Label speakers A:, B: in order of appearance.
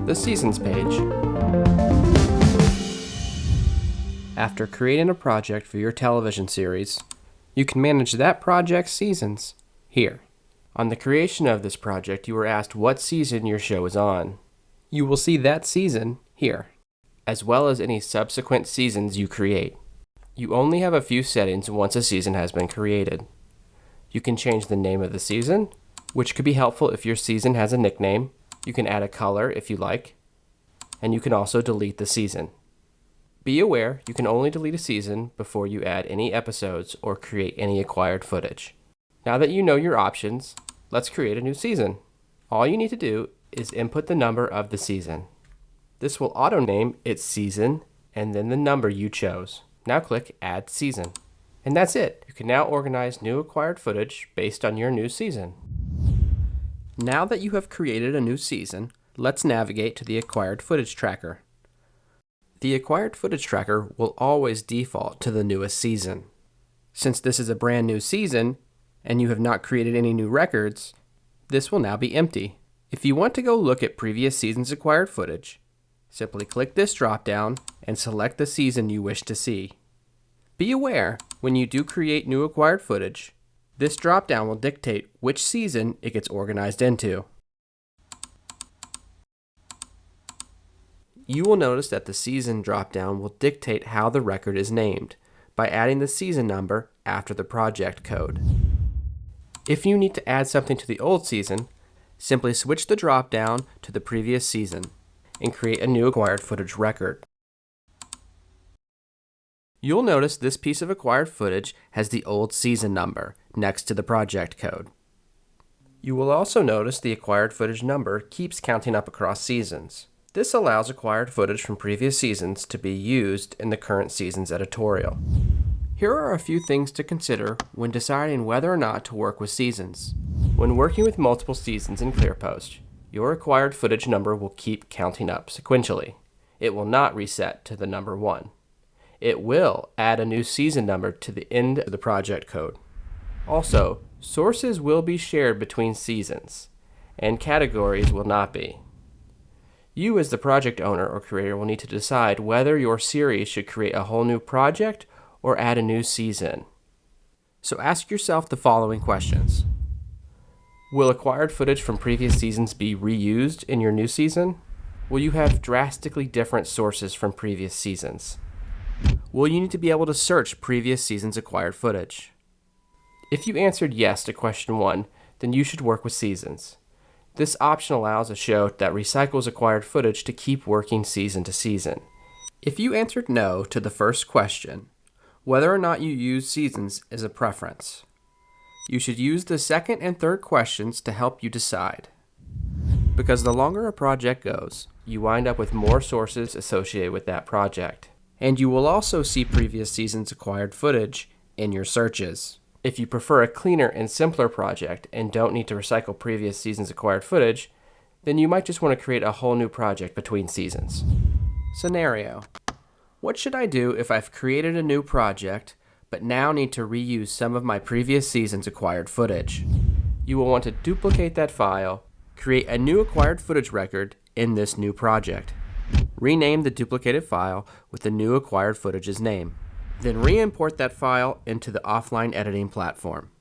A: the Seasons page. After creating a project for your television series, you can manage that project's seasons here. On the creation of this project, you were asked what season your show is on. You will see that season here, as well as any subsequent seasons you create. You only have a few settings once a season has been created. You can change the name of the season, which could be helpful if your season has a nickname. You can add a color if you like, and you can also delete the season. Be aware, you can only delete a season before you add any episodes or create any acquired footage. Now that you know your options, let's create a new season. All you need to do is input the number of the season. This will auto-name its season and then the number you chose. Now click Add Season. And that's it. You can now organize new acquired footage based on your new season. Now that you have created a new season, let's navigate to the Acquired Footage Tracker. The Acquired Footage Tracker will always default to the newest season. Since this is a brand new season, and you have not created any new records, this will now be empty. If you want to go look at previous season's acquired footage, simply click this drop-down and select the season you wish to see. Be aware, when you do create new acquired footage, this drop-down will dictate which season it gets organized into. You will notice that the season drop-down will dictate how the record is named by adding the season number after the project code. If you need to add something to the old season, simply switch the drop-down to the previous season and create a new acquired footage record. You'll notice this piece of acquired footage has the old season number next to the project code. You will also notice the acquired footage number keeps counting up across seasons. This allows acquired footage from previous seasons to be used in the current season's editorial. Here are a few things to consider when deciding whether or not to work with seasons. When working with multiple seasons in ClearPost, your acquired footage number will keep counting up sequentially. It will not reset to the number 1. It will add a new season number to the end of the project code. Also, sources will be shared between seasons, and categories will not be. You as the project owner or creator will need to decide whether your series should create a whole new project or add a new season. So ask yourself the following questions. Will acquired footage from previous seasons be reused in your new season? Will you have drastically different sources from previous seasons? Will you need to be able to search previous seasons' acquired footage? If you answered yes to question 1, then you should work with seasons. This option allows a show that recycles acquired footage to keep working season to season. If you answered no to the first question, whether or not you use seasons is a preference. You should use the second and third questions to help you decide. Because the longer a project goes, you wind up with more sources associated with that project. And you will also see previous seasons' acquired footage in your searches. If you prefer a cleaner and simpler project and don't need to recycle previous seasons' acquired footage, then you might just want to create a whole new project between seasons. Scenario: what should I do if I've created a new project, but now need to reuse some of my previous season's acquired footage? You will want to duplicate that file, create a new acquired footage record in this new project. Rename the duplicated file with the new acquired footage's name. Then re-import that file into the offline editing platform.